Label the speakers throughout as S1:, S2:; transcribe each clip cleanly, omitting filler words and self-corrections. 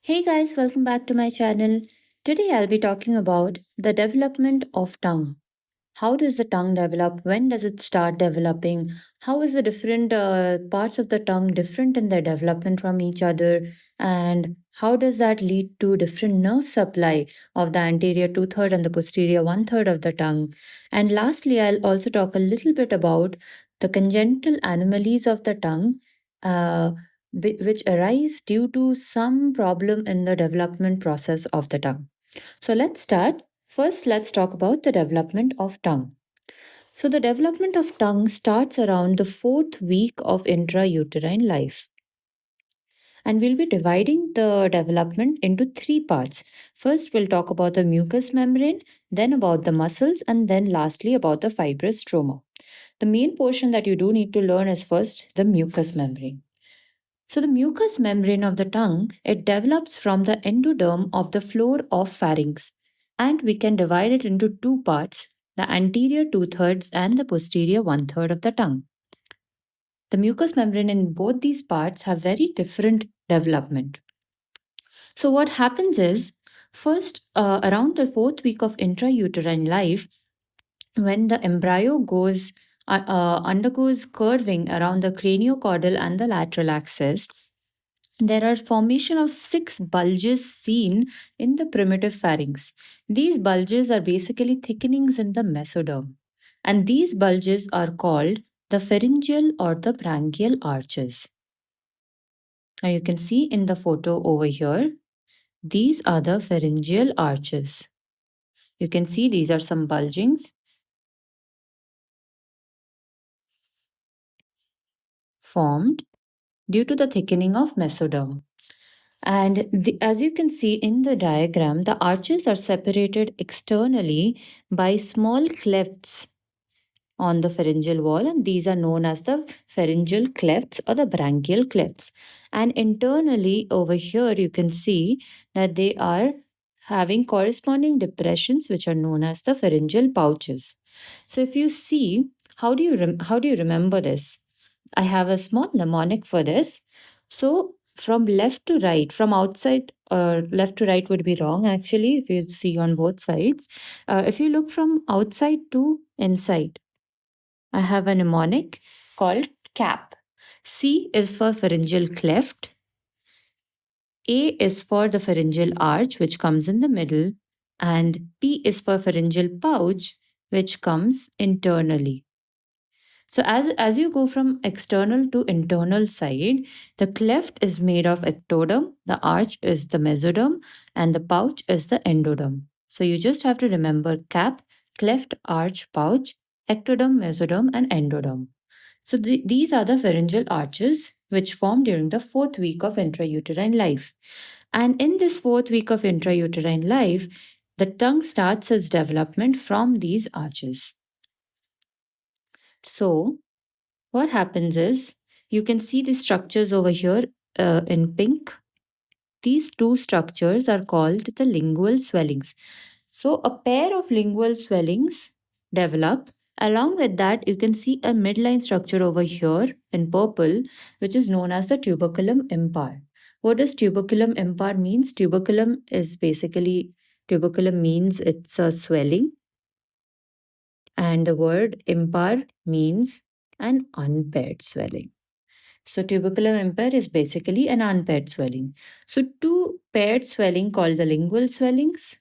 S1: Hey guys, welcome back to my channel. Today I'll be talking about the development of tongue. How does the tongue develop? When does it start developing? How is the different parts of the tongue different in their development from each other? And how does that lead to different nerve supply of the anterior two-third and the posterior one-third of the tongue? And lastly, I'll also talk a little bit about the congenital anomalies of the tongue. Uh, which arise due to some problem in the development process of the tongue. So let's start. First, let's talk about the development of tongue. So, the development of tongue starts around the fourth week of intrauterine life. And we'll be dividing the development into three parts. First, we'll talk about the mucous membrane, then about the muscles, and then lastly about the fibrous stroma. The main portion that you do need to learn is first the mucous membrane. So the mucous membrane of the tongue, it develops from the endoderm of the floor of pharynx, and we can divide it into two parts, the anterior two-thirds and the posterior one-third of the tongue. The mucous membrane in both these parts have very different development. So what happens is, first, around the fourth week of intrauterine life, when the embryo undergoes curving around the craniocaudal and the lateral axis, there are formation of six bulges seen in the primitive pharynx. These bulges are basically thickenings in the mesoderm, and these bulges are called the pharyngeal or the branchial arches. Now you can see in the photo over here, these are the pharyngeal arches. You can see these are some bulgings formed due to the thickening of mesoderm. And as you can see in the diagram, the arches are separated externally by small clefts on the pharyngeal wall, and these are known as the pharyngeal clefts or the branchial clefts. And internally over here, you can see that they are having corresponding depressions, which are known as the pharyngeal pouches. So if you see, how do you remember this? I have a small mnemonic for this. So from left to right, from outside, left to right would be wrong actually, if you see on both sides. If you look from outside to inside, I have a mnemonic called CAP. C is for pharyngeal cleft. A is for the pharyngeal arch, which comes in the middle. And P is for pharyngeal pouch, which comes internally. So as you go from external to internal side, the cleft is made of ectoderm, the arch is the mesoderm, and the pouch is the endoderm. So you just have to remember cap, cleft, arch, pouch, ectoderm, mesoderm, and endoderm. So these are the pharyngeal arches which form during the fourth week of intrauterine life. And in this fourth week of intrauterine life, the tongue starts its development from these arches. So what happens is, you can see the structures over here in pink. These two structures are called the lingual swellings. So a pair of lingual swellings develop. Along with that, you can see a midline structure over here in purple, which is known as the tuberculum impar. What does tuberculum impar means? Tuberculum means it's a swelling, and the word impar means an unpaired swelling. So tuberculum impar is basically an unpaired swelling. So two paired swelling called the lingual swellings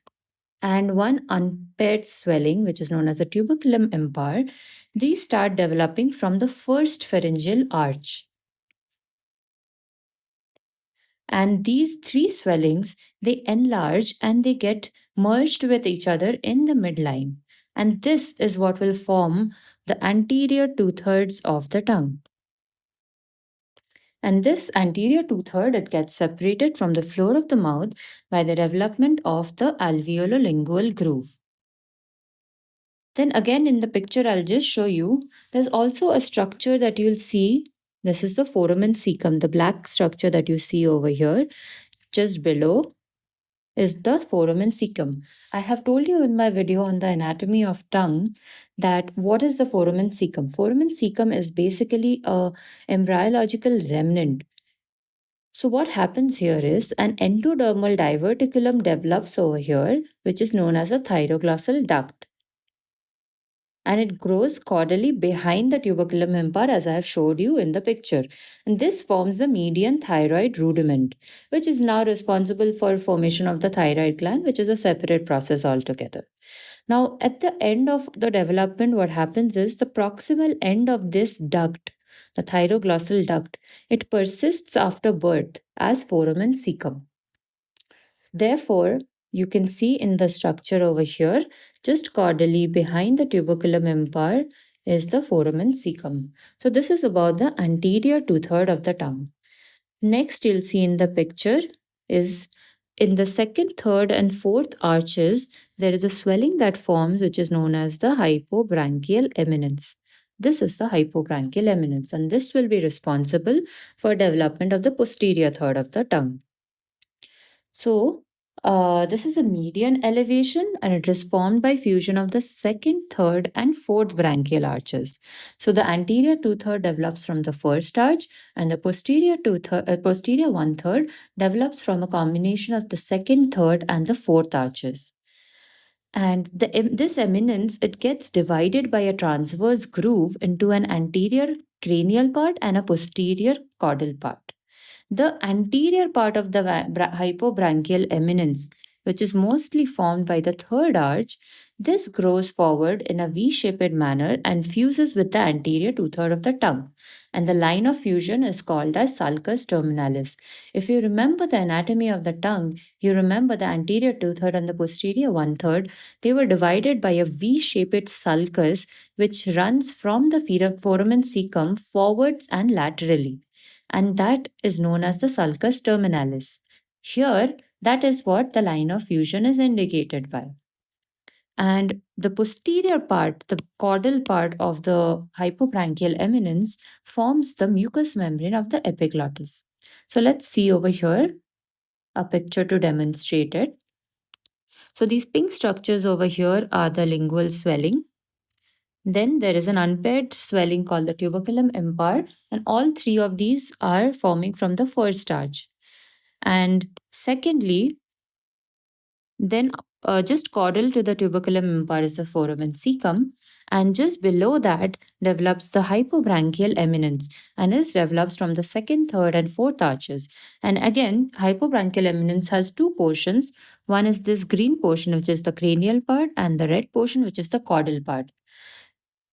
S1: and one unpaired swelling, which is known as the tuberculum impar, these start developing from the first pharyngeal arch. And these three swellings, they enlarge and they get merged with each other in the midline. And this is what will form the anterior two-thirds of the tongue. And this anterior two-third, it gets separated from the floor of the mouth by the development of the alveolo-lingual groove. Then again in the picture, I'll just show you, there's also a structure that you'll see. This is the foramen cecum, the black structure that you see over here. Just below is the foramen cecum. I have told you in my video on the anatomy of tongue that what is the foramen cecum? Foramen cecum is basically a embryological remnant. So what happens here is an endodermal diverticulum develops over here, which is known as a thyroglossal duct. And it grows caudally behind the tuberculum impar as I have showed you in the picture. And this forms the median thyroid rudiment, which is now responsible for formation of the thyroid gland, which is a separate process altogether. Now, at the end of the development, what happens is the proximal end of this duct, the thyroglossal duct, it persists after birth as foramen cecum. Therefore, you can see in the structure over here, just caudally behind the tuberculum impar is the foramen cecum. So this is about the anterior two-third of the tongue. Next, you'll see in the picture is in the second, third, and fourth arches, there is a swelling that forms, which is known as the hypobranchial eminence. This is the hypobranchial eminence, and this will be responsible for development of the posterior third of the tongue. So, this is a median elevation and it is formed by fusion of the second, third, and fourth branchial arches. So, the anterior two-third develops from the first arch and the posterior one-third develops from a combination of the second, third, and the fourth arches. And this eminence, it gets divided by a transverse groove into an anterior cranial part and a posterior caudal part. The anterior part of the hypobranchial eminence, which is mostly formed by the third arch, this grows forward in a V-shaped manner and fuses with the anterior two-third of the tongue. And the line of fusion is called as sulcus terminalis. If you remember the anatomy of the tongue, you remember the anterior two-third and the posterior one-third, they were divided by a V-shaped sulcus which runs from the foramen cecum forwards and laterally, and that is known as the sulcus terminalis. Here, that is what the line of fusion is indicated by. And the posterior part, the caudal part of the hypobranchial eminence, forms the mucous membrane of the epiglottis. So let's see over here a picture to demonstrate it. So these pink structures over here are the lingual swelling. Then there is an unpaired swelling called the tuberculum impar, and all three of these are forming from the first arch. And secondly, then just caudal to the tuberculum impar is the foramen cecum, and just below that develops the hypobranchial eminence, and is develops from the second, third, and fourth arches. And again, hypobranchial eminence has two portions. One is this green portion, which is the cranial part, and the red portion, which is the caudal part.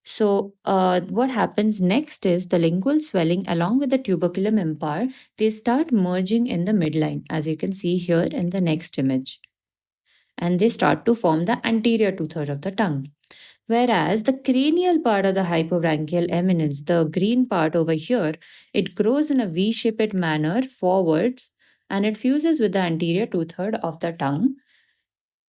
S1: So, what happens next is the lingual swelling along with the tuberculum impar, they start merging in the midline, as you can see here in the next image. And they start to form the anterior two-thirds of the tongue. Whereas the cranial part of the hypobranchial eminence, the green part over here, it grows in a V-shaped manner forwards and it fuses with the anterior two-thirds of the tongue.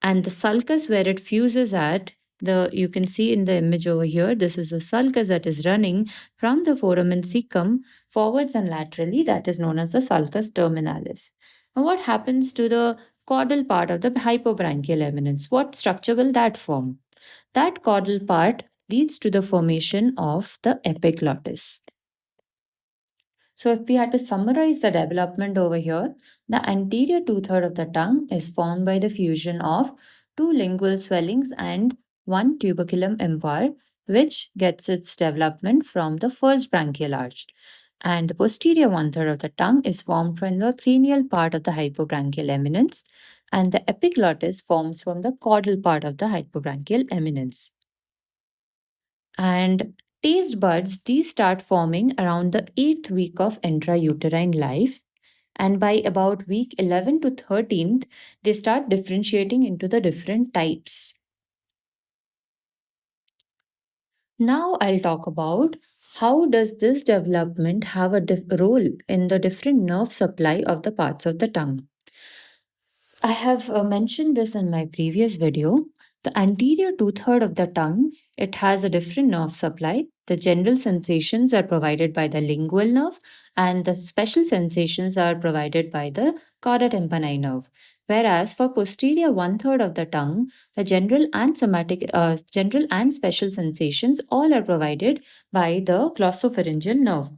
S1: And the sulcus where it fuses at, you can see in the image over here, this is a sulcus that is running from the foramen cecum forwards and laterally, that is known as the sulcus terminalis. Now what happens to the caudal part of the hypobranchial eminence? What structure will that form? That caudal part leads to the formation of the epiglottis. So if we had to summarize the development over here, the anterior two-thirds of the tongue is formed by the fusion of two lingual swellings and one tuberculum impar, which gets its development from the first branchial arch. And the posterior one-third of the tongue is formed from the cranial part of the hypobranchial eminence, and the epiglottis forms from the caudal part of the hypobranchial eminence. And taste buds, these start forming around the 8th week of intrauterine life. And by about week 11 to 13th, they start differentiating into the different types. Now I'll talk about how does this development have a role in the different nerve supply of the parts of the tongue. I have mentioned this in my previous video. The anterior two-thirds of the tongue, it has a different nerve supply. The general sensations are provided by the lingual nerve and the special sensations are provided by the chorda tympani nerve. Whereas for posterior one-third of the tongue, the general and special sensations all are provided by the glossopharyngeal nerve.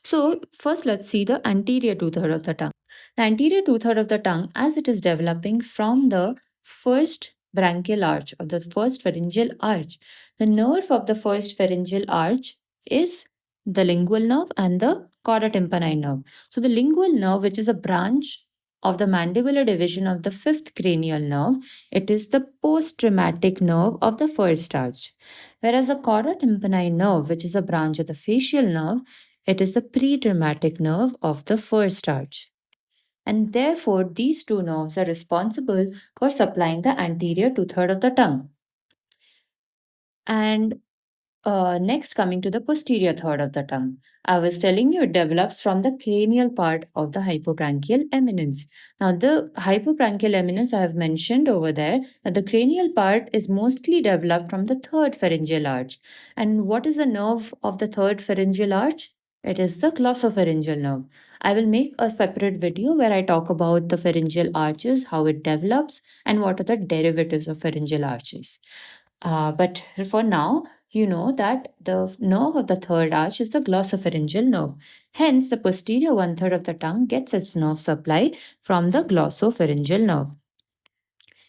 S1: So, first let's see the anterior two-third of the tongue. The anterior two-third of the tongue, as it is developing from the first branchial arch or the first pharyngeal arch, the nerve of the first pharyngeal arch is the lingual nerve and the chorda tympani nerve. So, the lingual nerve, which is a branch of the mandibular division of the fifth cranial nerve, it is the post-traumatic nerve of the first arch. Whereas the chorda tympani nerve, which is a branch of the facial nerve, it is the predramatic nerve of the first arch. And therefore, these two nerves are responsible for supplying the anterior two-third of the tongue. And next, coming to the posterior third of the tongue. I was telling you it develops from the cranial part of the hypobranchial eminence. Now, the hypobranchial eminence I have mentioned over there that the cranial part is mostly developed from the third pharyngeal arch. And what is the nerve of the third pharyngeal arch? It is the glossopharyngeal nerve. I will make a separate video where I talk about the pharyngeal arches, how it develops, and what are the derivatives of pharyngeal arches. But for now, you know that the nerve of the third arch is the glossopharyngeal nerve. Hence, the posterior one-third of the tongue gets its nerve supply from the glossopharyngeal nerve.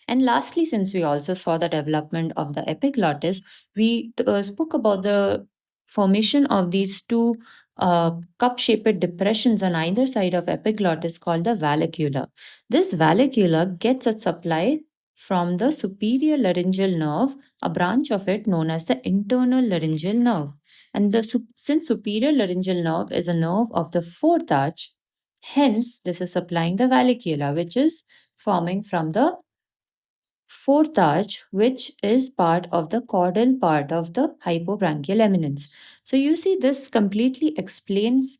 S1: And lastly, since we also saw the development of the epiglottis, we spoke about the formation of these two cup-shaped depressions on either side of epiglottis called the vallecula. This vallecula gets its supply from the superior laryngeal nerve, a branch of it known as the internal laryngeal nerve. And since superior laryngeal nerve is a nerve of the fourth arch, hence this is supplying the vallecula, which is forming from the fourth arch, which is part of the caudal part of the hypobranchial eminence. So you see, this completely explains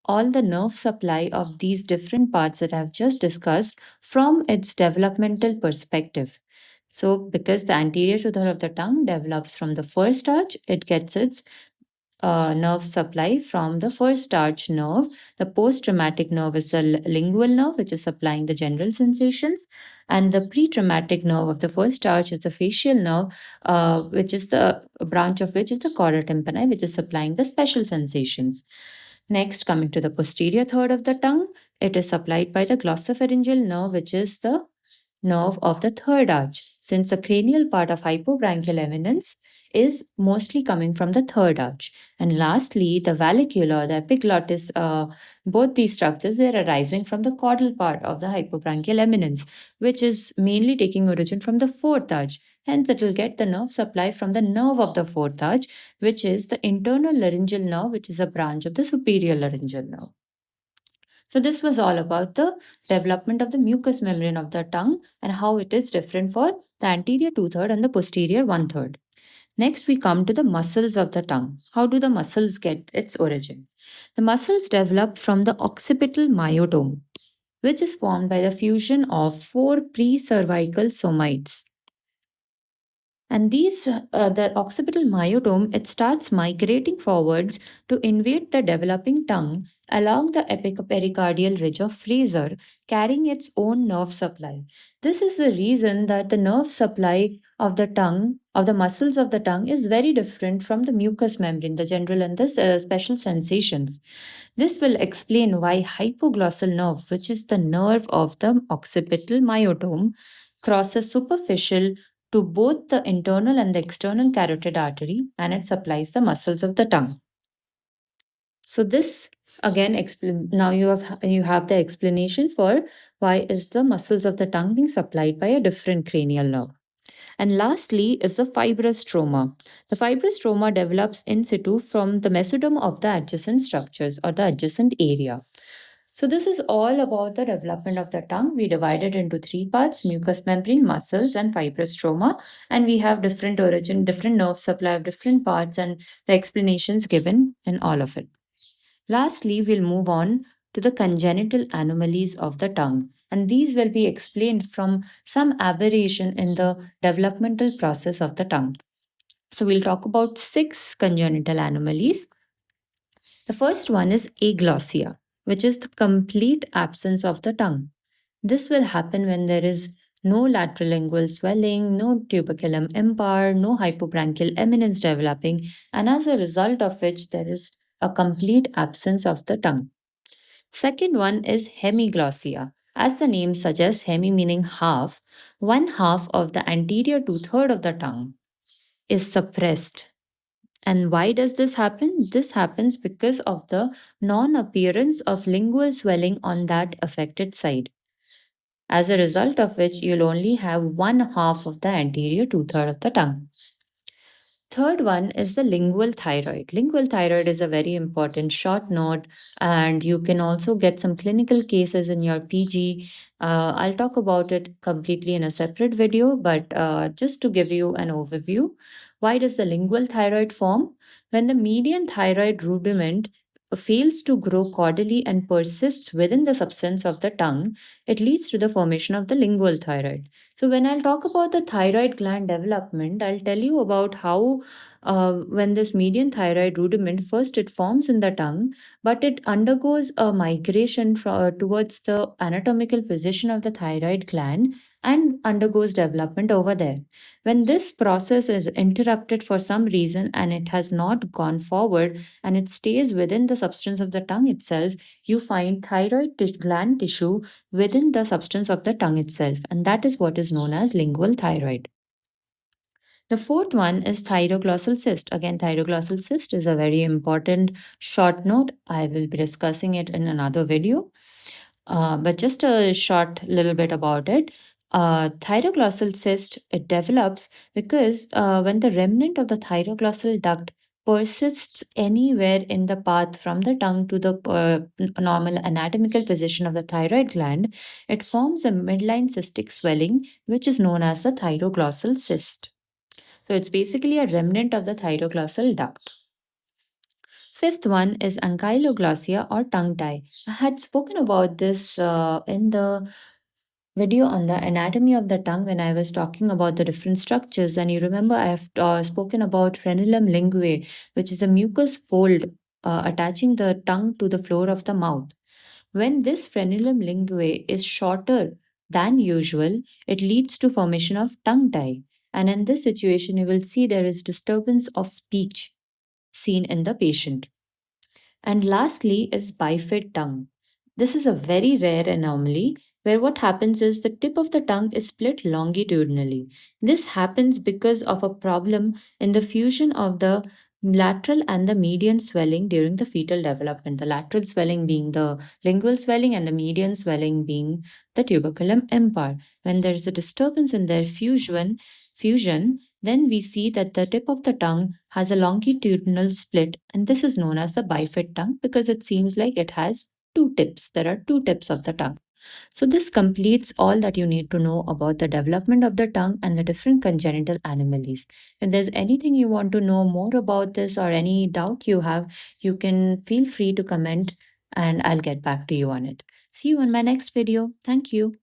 S1: all the nerve supply of these different parts that I've just discussed from its developmental perspective. So, because the anterior two-third of the tongue develops from the first arch, it gets its nerve supply from the first arch nerve. The post-traumatic nerve is the lingual nerve, which is supplying the general sensations, and the pre-traumatic nerve of the first arch is the facial nerve, which is the branch of which is the chorda tympani, which is supplying the special sensations. Next, coming to the posterior third of the tongue, it is supplied by the glossopharyngeal nerve, which is the nerve of the third arch, since the cranial part of hypobranchial eminence is mostly coming from the third arch. And lastly, the vallecula, the epiglottis, both these structures, they are arising from the caudal part of the hypobranchial eminence, which is mainly taking origin from the fourth arch. Hence, it will get the nerve supply from the nerve of the fourth arch, which is the internal laryngeal nerve, which is a branch of the superior laryngeal nerve. So, this was all about the development of the mucous membrane of the tongue and how it is different for the anterior two-third and the posterior one-third. Next, we come to the muscles of the tongue. How do the muscles get its origin? The muscles develop from the occipital myotome, which is formed by the fusion of four precervical somites. And the occipital myotome, it starts migrating forwards to invade the developing tongue along the epipericardial ridge of Fraser, carrying its own nerve supply. This is the reason that the nerve supply of the tongue, of the muscles of the tongue, is very different from the mucous membrane, the general and the special sensations. This will explain why hypoglossal nerve, which is the nerve of the occipital myotome, crosses superficial to both the internal and the external carotid artery, and it supplies the muscles of the tongue. So this again now you have the explanation for why is the muscles of the tongue being supplied by a different cranial nerve. And lastly is the fibrous stroma. The fibrous stroma develops in situ from the mesoderm of the adjacent structures or the adjacent area. So this is all about the development of the tongue. We divided into three parts: mucous membrane, muscles, and fibrous stroma. And we have different origin, different nerve supply of different parts, and the explanations given in all of it. Lastly, we'll move on to the congenital anomalies of the tongue. And these will be explained from some aberration in the developmental process of the tongue. So we'll talk about 6 congenital anomalies. The first one is aglossia, which is the complete absence of the tongue. This will happen when there is no lateral lingual swelling, no tuberculum impar, no hypobranchial eminence developing, and as a result of which there is a complete absence of the tongue. Second one is hemiglossia. As the name suggests, hemi meaning half, one half of the anterior two-third of the tongue is suppressed. And why does this happen? This happens because of the non appearance of lingual swelling on that affected side, as a result of which you'll only have one half of the anterior two-third of the tongue. Third one is the lingual thyroid. Lingual thyroid is a very important short note, and you can also get some clinical cases in your PG. I'll talk about it completely in a separate video, but just to give you an overview, why does the lingual thyroid form? When the median thyroid rudiment fails to grow caudally and persists within the substance of the tongue, it leads to the formation of the lingual thyroid. So, when I'll talk about the thyroid gland development, I'll tell you about how when this median thyroid rudiment first it forms in the tongue, but it undergoes a migration towards the anatomical position of the thyroid gland and undergoes development over there. When this process is interrupted for some reason and it has not gone forward and it stays within the substance of the tongue itself, you find thyroid gland tissue within the substance of the tongue itself, and that is what is known as lingual thyroid. The fourth one is thyroglossal cyst. Again, thyroglossal cyst is a very important short note. I will be discussing it in another video, but just a short little bit about it. Thyroglossal cyst, it develops because when the remnant of the thyroglossal duct persists anywhere in the path from the tongue to the normal anatomical position of the thyroid gland, it forms a midline cystic swelling, which is known as the thyroglossal cyst. So it's basically a remnant of the thyroglossal duct. Fifth one is ankyloglossia or tongue tie. I had spoken about this in the video on the anatomy of the tongue when I was talking about the different structures. And you remember I have spoken about frenulum linguae, which is a mucous fold attaching the tongue to the floor of the mouth. When this frenulum linguae is shorter than usual, it leads to formation of tongue tie. And in this situation, you will see there is disturbance of speech seen in the patient. And lastly is bifid tongue. This is a very rare anomaly where what happens is the tip of the tongue is split longitudinally. This happens because of a problem in the fusion of the lateral and the median swelling during the fetal development. The lateral swelling being the lingual swelling and the median swelling being the tuberculum impar. When there is a disturbance in their fusion, then we see that the tip of the tongue has a longitudinal split, and this is known as the bifid tongue because it seems like it has two tips. There are two tips of the tongue. So, this completes all that you need to know about the development of the tongue and the different congenital anomalies. If there's anything you want to know more about this or any doubt you have, you can feel free to comment and I'll get back to you on it. See you in my next video. Thank you.